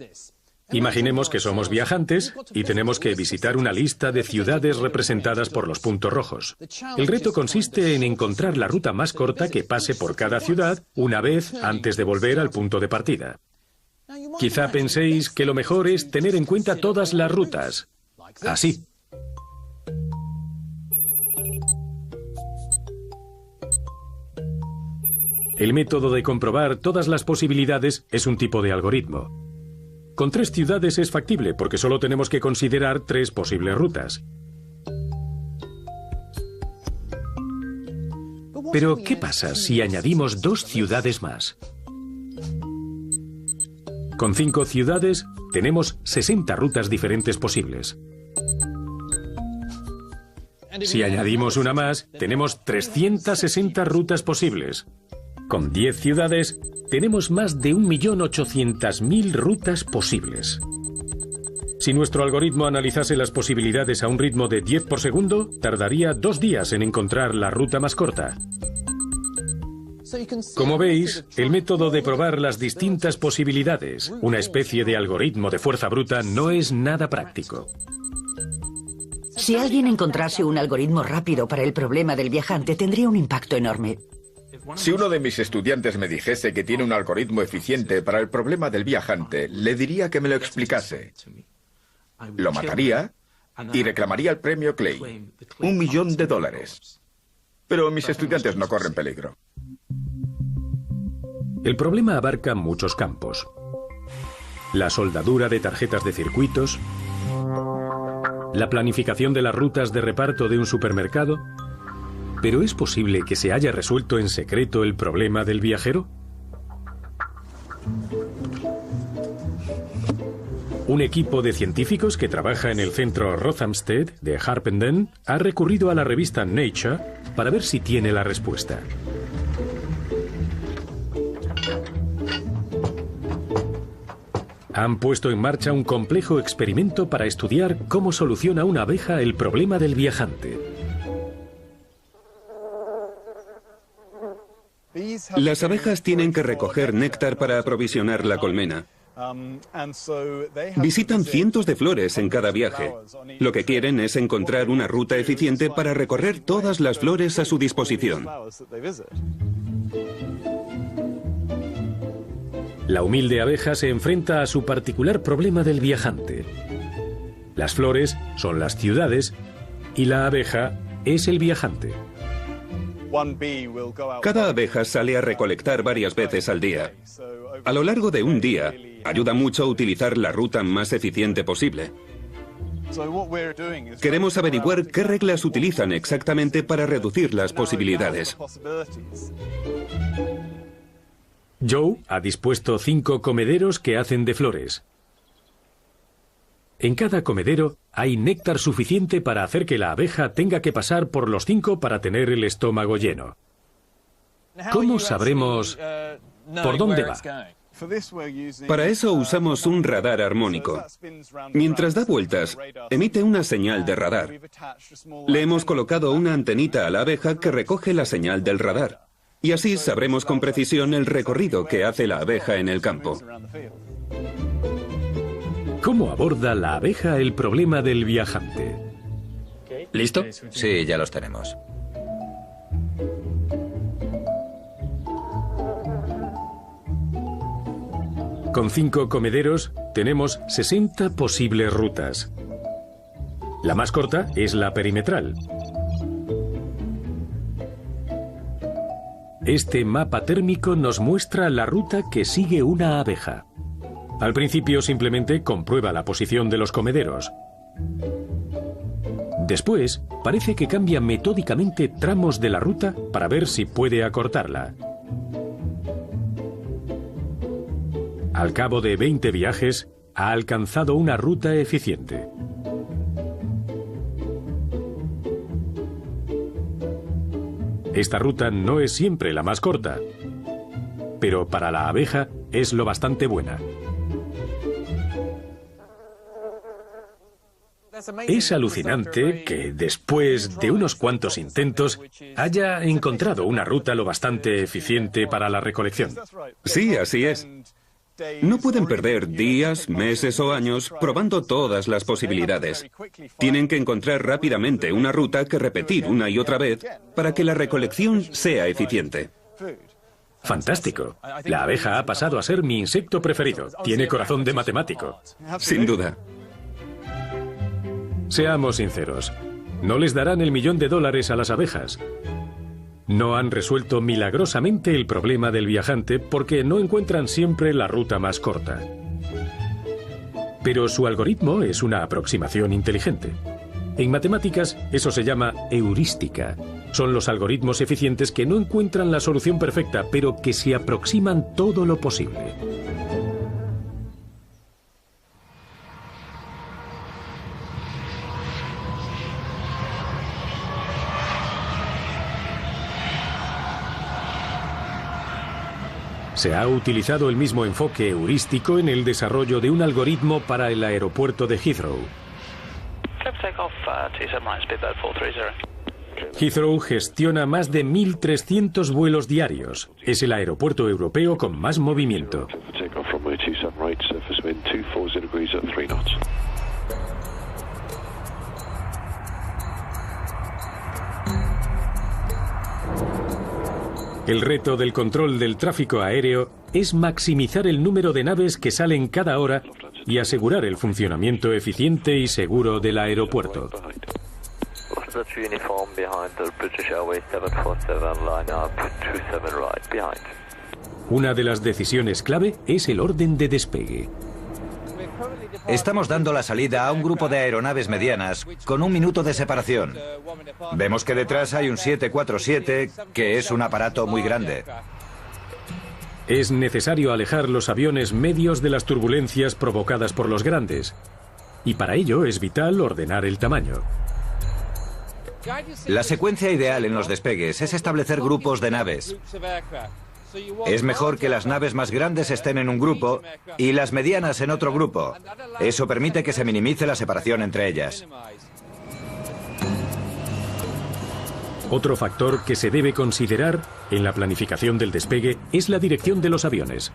Imaginemos que somos viajantes y tenemos que visitar una lista de ciudades representadas por los puntos rojos. El reto consiste en encontrar la ruta más corta que pase por cada ciudad una vez antes de volver al punto de partida. Quizá penséis que lo mejor es tener en cuenta todas las rutas. Así. El método de comprobar todas las posibilidades es un tipo de algoritmo. Con 3 ciudades es factible porque solo tenemos que considerar 3 posibles rutas. Pero, ¿qué pasa si añadimos 2 ciudades más? Con 5 ciudades tenemos 60 rutas diferentes posibles. Si añadimos una más, tenemos 360 rutas posibles. Con 10 ciudades tenemos más de 1.800.000 rutas posibles. Si nuestro algoritmo analizase las posibilidades a un ritmo de 10 por segundo, tardaría 2 días en encontrar la ruta más corta. Como veis, el método de probar las distintas posibilidades, una especie de algoritmo de fuerza bruta, no es nada práctico. Si alguien encontrase un algoritmo rápido para el problema del viajante, tendría un impacto enorme. Si uno de mis estudiantes me dijese que tiene un algoritmo eficiente para el problema del viajante, le diría que me lo explicase. Lo mataría y reclamaría el premio Clay, $1 millón. Pero mis estudiantes no corren peligro. El problema abarca muchos campos. La soldadura de tarjetas de circuitos, la planificación de las rutas de reparto de un supermercado. ¿Pero es posible que se haya resuelto en secreto el problema del viajero? Un equipo de científicos que trabaja en el centro Rothamsted de Harpenden ha recurrido a la revista Nature para ver si tiene la respuesta. Han puesto en marcha un complejo experimento para estudiar cómo soluciona una abeja el problema del viajante. Las abejas tienen que recoger néctar para aprovisionar la colmena. Visitan cientos de flores en cada viaje. Lo que quieren es encontrar una ruta eficiente para recorrer todas las flores a su disposición. La humilde abeja se enfrenta a su particular problema del viajante. Las flores son las ciudades y la abeja es el viajante. Cada abeja sale a recolectar varias veces al día. A lo largo de un día, ayuda mucho a utilizar la ruta más eficiente posible. Queremos averiguar qué reglas utilizan exactamente para reducir las posibilidades. Joe ha dispuesto 5 comederos que hacen de flores. En cada comedero hay néctar suficiente para hacer que la abeja tenga que pasar por los 5 para tener el estómago lleno. ¿Cómo sabremos por dónde va? Para eso usamos un radar armónico. Mientras da vueltas, emite una señal de radar. Le hemos colocado una antenita a la abeja que recoge la señal del radar. Y así sabremos con precisión el recorrido que hace la abeja en el campo. ¿Cómo aborda la abeja el problema del viajante? ¿Listo? Sí, ya los tenemos. Con 5 comederos tenemos 60 posibles rutas. La más corta es la perimetral. Este mapa térmico nos muestra la ruta que sigue una abeja. Al principio simplemente comprueba la posición de los comederos. Después, parece que cambia metódicamente tramos de la ruta para ver si puede acortarla. Al cabo de 20 viajes, ha alcanzado una ruta eficiente. Esta ruta no es siempre la más corta, pero para la abeja es lo bastante buena. Es alucinante que después de unos cuantos intentos haya encontrado una ruta lo bastante eficiente para la recolección. Sí, así es. No pueden perder días, meses o años probando todas las posibilidades. Tienen que encontrar rápidamente una ruta que repetir una y otra vez para que la recolección sea eficiente. Fantástico. La abeja ha pasado a ser mi insecto preferido. Tiene corazón de matemático. Sin duda. Seamos sinceros. No les darán el $1.000.000 a las abejas. No han resuelto milagrosamente el problema del viajante porque no encuentran siempre la ruta más corta. Pero su algoritmo es una aproximación inteligente. En matemáticas, eso se llama heurística. Son los algoritmos eficientes que no encuentran la solución perfecta, pero que se aproximan todo lo posible. Se ha utilizado el mismo enfoque heurístico en el desarrollo de un algoritmo para el aeropuerto de Heathrow. Heathrow gestiona más de 1.300 vuelos diarios. Es el aeropuerto europeo con más movimiento. El reto del control del tráfico aéreo es maximizar el número de naves que salen cada hora y asegurar el funcionamiento eficiente y seguro del aeropuerto. Una de las decisiones clave es el orden de despegue. Estamos dando la salida a un grupo de aeronaves medianas con 1 minuto de separación. Vemos que detrás hay un 747, que es un aparato muy grande. Es necesario alejar los aviones medios de las turbulencias provocadas por los grandes. Y para ello es vital ordenar el tamaño. La secuencia ideal en los despegues es establecer grupos de naves. Es mejor que las naves más grandes estén en un grupo y las medianas en otro grupo. Eso permite que se minimice la separación entre ellas. Otro factor que se debe considerar en la planificación del despegue es la dirección de los aviones.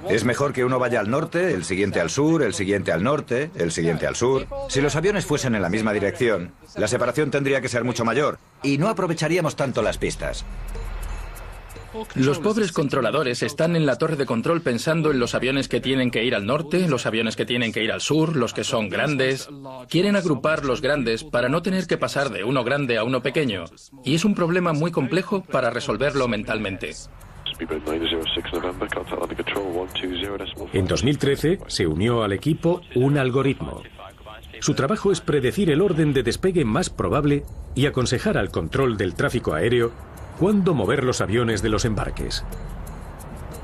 Es mejor que uno vaya al norte, el siguiente al sur, el siguiente al norte, el siguiente al sur. Si los aviones fuesen en la misma dirección, la separación tendría que ser mucho mayor y no aprovecharíamos tanto las pistas. Los pobres controladores están en la torre de control pensando en los aviones que tienen que ir al norte, los aviones que tienen que ir al sur, los que son grandes. Quieren agrupar los grandes para no tener que pasar de uno grande a uno pequeño. Y es un problema muy complejo para resolverlo mentalmente. En 2013 se unió al equipo un algoritmo. Su trabajo es predecir el orden de despegue más probable y aconsejar al control del tráfico aéreo cuándo mover los aviones de los embarques.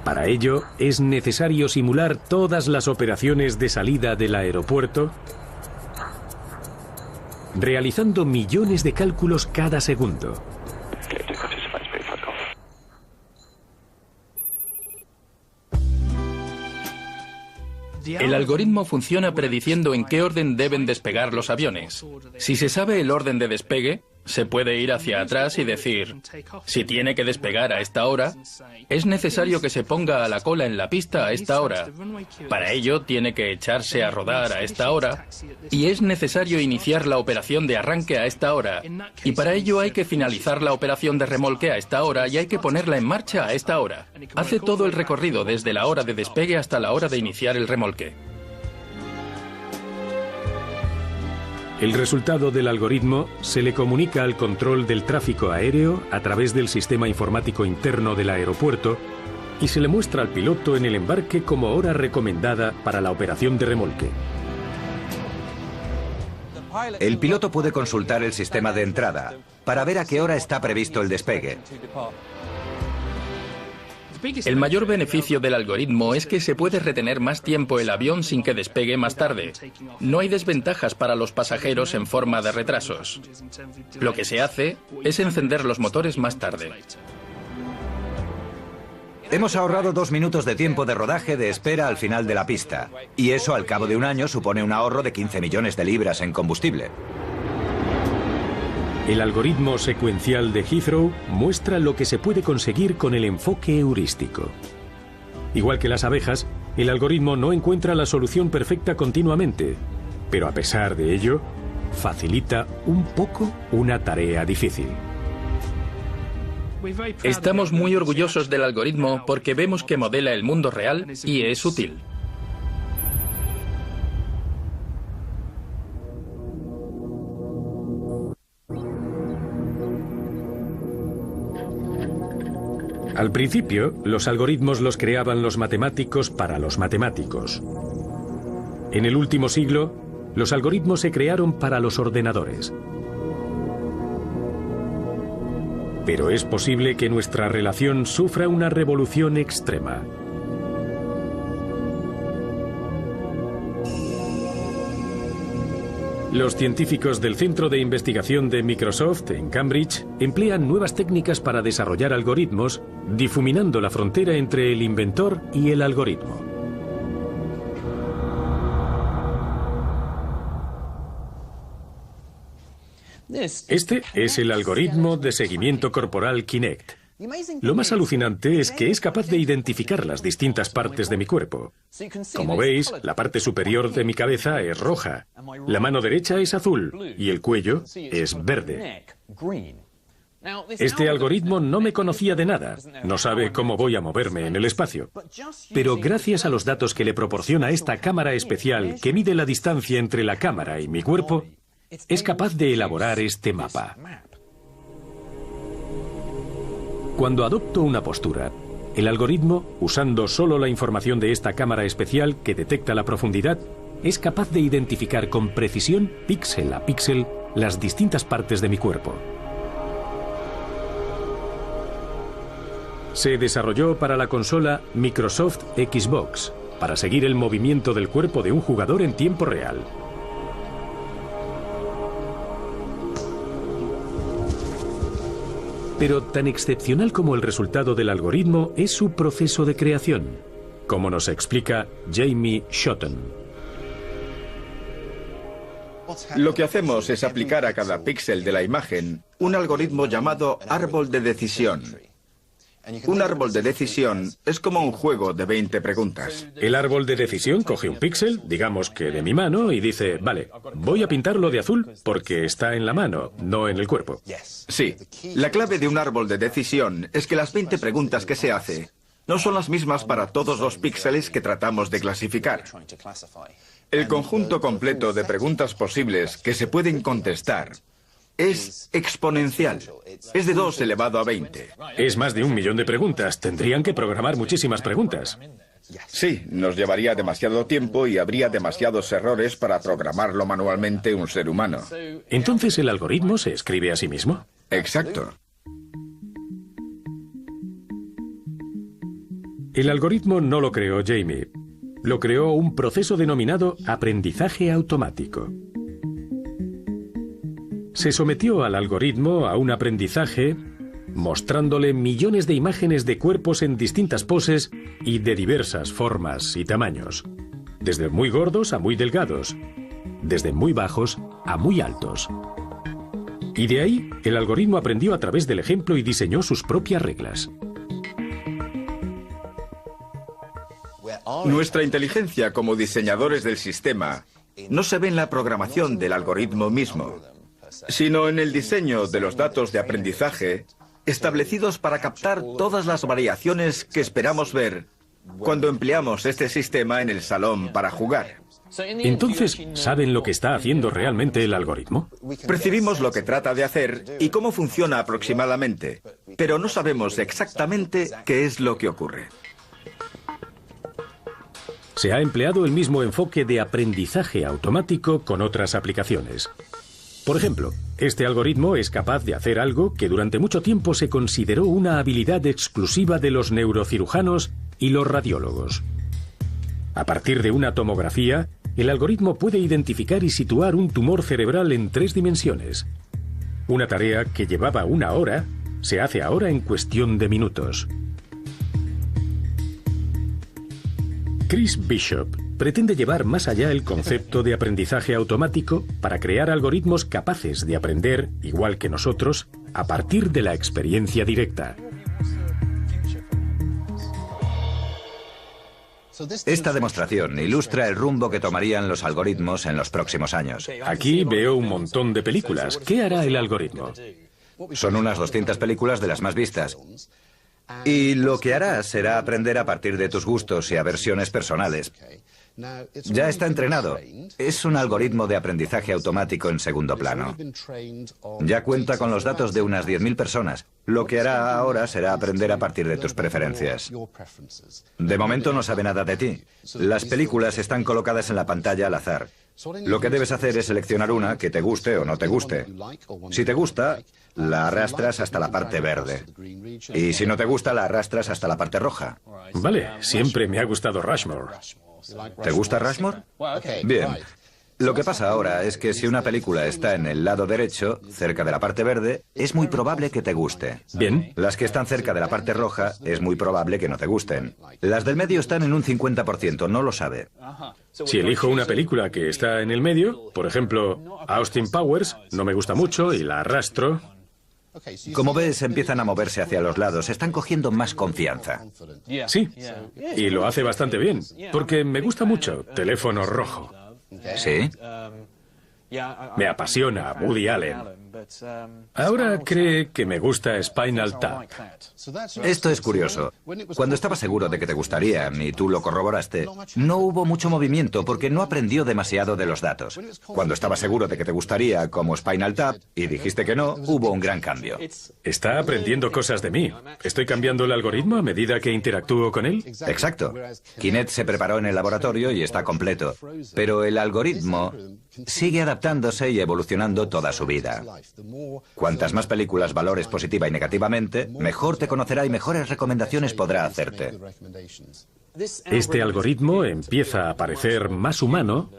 Para ello, es necesario simular todas las operaciones de salida del aeropuerto, realizando millones de cálculos cada segundo. El algoritmo funciona prediciendo en qué orden deben despegar los aviones. Si se sabe el orden de despegue, se puede ir hacia atrás y decir, si tiene que despegar a esta hora, es necesario que se ponga a la cola en la pista a esta hora. Para ello, tiene que echarse a rodar a esta hora y es necesario iniciar la operación de arranque a esta hora. Y para ello hay que finalizar la operación de remolque a esta hora y hay que ponerla en marcha a esta hora. Hace todo el recorrido desde la hora de despegue hasta la hora de iniciar el remolque. El resultado del algoritmo se le comunica al control del tráfico aéreo a través del sistema informático interno del aeropuerto y se le muestra al piloto en el embarque como hora recomendada para la operación de remolque. El piloto puede consultar el sistema de entrada para ver a qué hora está previsto el despegue. El mayor beneficio del algoritmo es que se puede retener más tiempo el avión sin que despegue más tarde. No hay desventajas para los pasajeros en forma de retrasos. Lo que se hace es encender los motores más tarde. Hemos ahorrado 2 minutos de tiempo de rodaje de espera al final de la pista. Y eso al cabo de un año supone un ahorro de 15 millones de libras en combustible. El algoritmo secuencial de Heathrow muestra lo que se puede conseguir con el enfoque heurístico. Igual que las abejas, el algoritmo no encuentra la solución perfecta continuamente, pero a pesar de ello, facilita un poco una tarea difícil. Estamos muy orgullosos del algoritmo porque vemos que modela el mundo real y es útil. Al principio, los algoritmos los creaban los matemáticos para los matemáticos. En el último siglo, los algoritmos se crearon para los ordenadores. Pero es posible que nuestra relación sufra una revolución extrema. Los científicos del Centro de Investigación de Microsoft en Cambridge emplean nuevas técnicas para desarrollar algoritmos, difuminando la frontera entre el inventor y el algoritmo. Este es el algoritmo de seguimiento corporal Kinect. Lo más alucinante es que es capaz de identificar las distintas partes de mi cuerpo. Como veis, la parte superior de mi cabeza es roja, la mano derecha es azul y el cuello es verde. Este algoritmo no me conocía de nada, no sabe cómo voy a moverme en el espacio. Pero gracias a los datos que le proporciona esta cámara especial que mide la distancia entre la cámara y mi cuerpo, es capaz de elaborar este mapa. Cuando adopto una postura, el algoritmo, usando solo la información de esta cámara especial que detecta la profundidad, es capaz de identificar con precisión, píxel a píxel, las distintas partes de mi cuerpo. Se desarrolló para la consola Microsoft Xbox, para seguir el movimiento del cuerpo de un jugador en tiempo real. Pero tan excepcional como el resultado del algoritmo es su proceso de creación, como nos explica Jamie Shotton. Lo que hacemos es aplicar a cada píxel de la imagen un algoritmo llamado árbol de decisión. Un árbol de decisión es como un juego de 20 preguntas. El árbol de decisión coge un píxel, digamos que de mi mano, y dice, vale, voy a pintarlo de azul porque está en la mano, no en el cuerpo. Sí, la clave de un árbol de decisión es que las 20 preguntas que se hace no son las mismas para todos los píxeles que tratamos de clasificar. El conjunto completo de preguntas posibles que se pueden contestar es exponencial. Es de 2 elevado a 20. Es más de 1 millón de preguntas. Tendrían que programar muchísimas preguntas. Sí, nos llevaría demasiado tiempo y habría demasiados errores para programarlo manualmente un ser humano. ¿Entonces el algoritmo se escribe a sí mismo? Exacto. El algoritmo no lo creó Jamie. Lo creó un proceso denominado aprendizaje automático. Se sometió al algoritmo a un aprendizaje mostrándole millones de imágenes de cuerpos en distintas poses y de diversas formas y tamaños, desde muy gordos a muy delgados, desde muy bajos a muy altos. Y de ahí, el algoritmo aprendió a través del ejemplo y diseñó sus propias reglas. Nuestra inteligencia como diseñadores del sistema no se ve en la programación del algoritmo mismo, sino en el diseño de los datos de aprendizaje establecidos para captar todas las variaciones que esperamos ver cuando empleamos este sistema en el salón para jugar. Entonces, ¿saben lo que está haciendo realmente el algoritmo? Percibimos lo que trata de hacer y cómo funciona aproximadamente, pero no sabemos exactamente qué es lo que ocurre. Se ha empleado el mismo enfoque de aprendizaje automático con otras aplicaciones. Por ejemplo, este algoritmo es capaz de hacer algo que durante mucho tiempo se consideró una habilidad exclusiva de los neurocirujanos y los radiólogos. A partir de una tomografía, el algoritmo puede identificar y situar un tumor cerebral en 3 dimensiones. Una tarea que llevaba 1 hora se hace ahora en cuestión de minutos. Chris Bishop pretende llevar más allá el concepto de aprendizaje automático para crear algoritmos capaces de aprender, igual que nosotros, a partir de la experiencia directa. Esta demostración ilustra el rumbo que tomarían los algoritmos en los próximos años. Aquí veo un montón de películas. ¿Qué hará el algoritmo? Son unas 200 películas de las más vistas. Y lo que hará será aprender a partir de tus gustos y aversiones personales. Ya está entrenado. Es un algoritmo de aprendizaje automático en segundo plano. Ya cuenta con los datos de unas 10.000 personas. Lo que hará ahora será aprender a partir de tus preferencias. De momento no sabe nada de ti. Las películas están colocadas en la pantalla al azar. Lo que debes hacer es seleccionar una que te guste o no te guste. Si te gusta, la arrastras hasta la parte verde. Y si no te gusta, la arrastras hasta la parte roja. Vale, siempre me ha gustado Rushmore. ¿Te gusta Rushmore? Bien. Lo que pasa ahora es que si una película está en el lado derecho, cerca de la parte verde, es muy probable que te guste. Bien. Las que están cerca de la parte roja, es muy probable que no te gusten. Las del medio están en un 50%, no lo sabe. Si elijo una película que está en el medio, por ejemplo, Austin Powers, no me gusta mucho y la arrastro. Como ves, empiezan a moverse hacia los lados, están cogiendo más confianza. Sí, y lo hace bastante bien, porque me gusta mucho Teléfono Rojo. ¿Sí? Me apasiona Woody Allen. Ahora cree que me gusta Spinal Tap. Esto es curioso. Cuando estaba seguro de que te gustaría, y tú lo corroboraste, no hubo mucho movimiento porque no aprendió demasiado de los datos. Cuando estaba seguro de que te gustaría, como Spinal Tap, y dijiste que no, hubo un gran cambio. Está aprendiendo cosas de mí. ¿Estoy cambiando el algoritmo a medida que interactúo con él? Exacto. Kinect se preparó en el laboratorio y está completo. Pero el algoritmo sigue adaptándose y evolucionando toda su vida. Cuantas más películas valores positiva y negativamente, mejor te conocerá y mejores recomendaciones podrá hacerte. Este algoritmo empieza a parecer más humano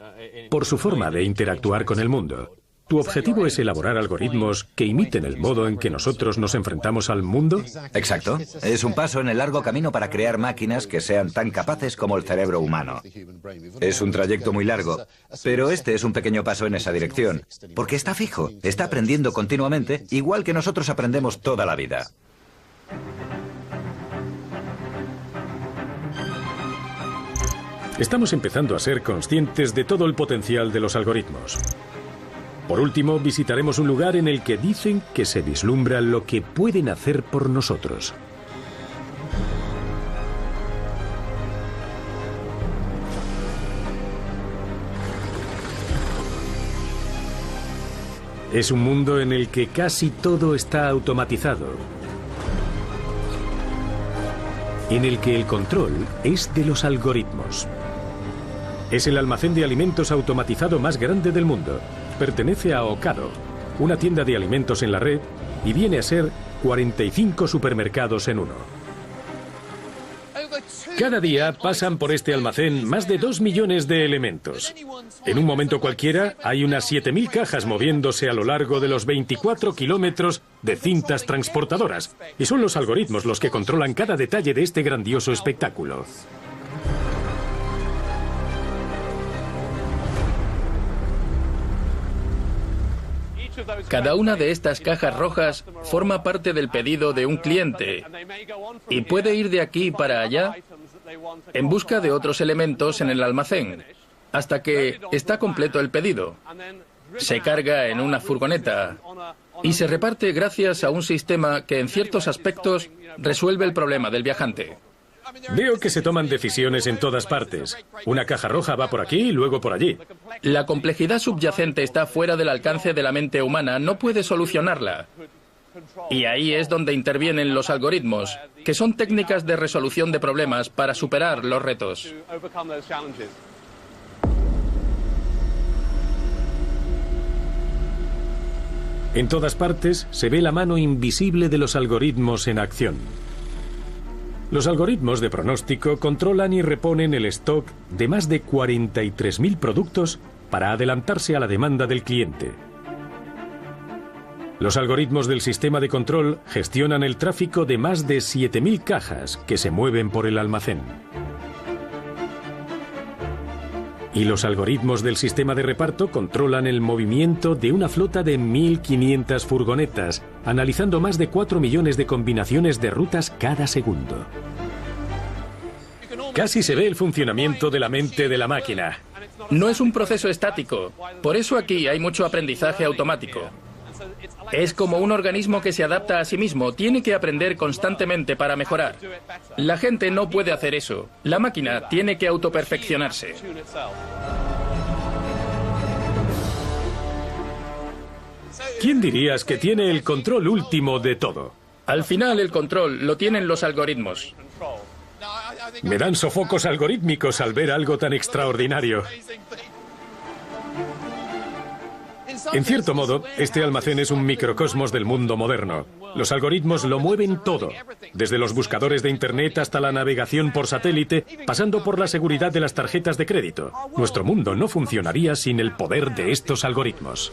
por su forma de interactuar con el mundo. ¿Tu objetivo es elaborar algoritmos que imiten el modo en que nosotros nos enfrentamos al mundo? Exacto. Es un paso en el largo camino para crear máquinas que sean tan capaces como el cerebro humano. Es un trayecto muy largo, pero este es un pequeño paso en esa dirección, porque está fijo, está aprendiendo continuamente, igual que nosotros aprendemos toda la vida. Estamos empezando a ser conscientes de todo el potencial de los algoritmos. Por último, visitaremos un lugar en el que dicen que se vislumbra lo que pueden hacer por nosotros. Es un mundo en el que casi todo está automatizado, en el que el control es de los algoritmos. Es el almacén de alimentos automatizado más grande del mundo. Pertenece a Ocado, una tienda de alimentos en la red, y viene a ser 45 supermercados en uno. Cada día pasan por este almacén más de 2 millones de elementos. En un momento cualquiera hay unas 7.000 cajas moviéndose a lo largo de los 24 kilómetros de cintas transportadoras. Y son los algoritmos los que controlan cada detalle de este grandioso espectáculo. Cada una de estas cajas rojas forma parte del pedido de un cliente y puede ir de aquí para allá en busca de otros elementos en el almacén hasta que está completo el pedido. Se carga en una furgoneta y se reparte gracias a un sistema que en ciertos aspectos resuelve el problema del viajante. Veo que se toman decisiones en todas partes. Una caja roja va por aquí y luego por allí. La complejidad subyacente está fuera del alcance de la mente humana, no puede solucionarla. Y ahí es donde intervienen los algoritmos, que son técnicas de resolución de problemas para superar los retos. En todas partes se ve la mano invisible de los algoritmos en acción. Los algoritmos de pronóstico controlan y reponen el stock de más de 43.000 productos para adelantarse a la demanda del cliente. Los algoritmos del sistema de control gestionan el tráfico de más de 7.000 cajas que se mueven por el almacén. Y los algoritmos del sistema de reparto controlan el movimiento de una flota de 1.500 furgonetas, analizando más de 4 millones de combinaciones de rutas cada segundo. Casi se ve el funcionamiento de la mente de la máquina. No es un proceso estático, por eso aquí hay mucho aprendizaje automático. Es como un organismo que se adapta a sí mismo, tiene que aprender constantemente para mejorar. La gente no puede hacer eso, la máquina tiene que autoperfeccionarse. ¿Quién dirías que tiene el control último de todo? Al final el control lo tienen los algoritmos. Me dan sofocos algorítmicos al ver algo tan extraordinario. En cierto modo, este almacén es un microcosmos del mundo moderno. Los algoritmos lo mueven todo, desde los buscadores de Internet hasta la navegación por satélite, pasando por la seguridad de las tarjetas de crédito. Nuestro mundo no funcionaría sin el poder de estos algoritmos.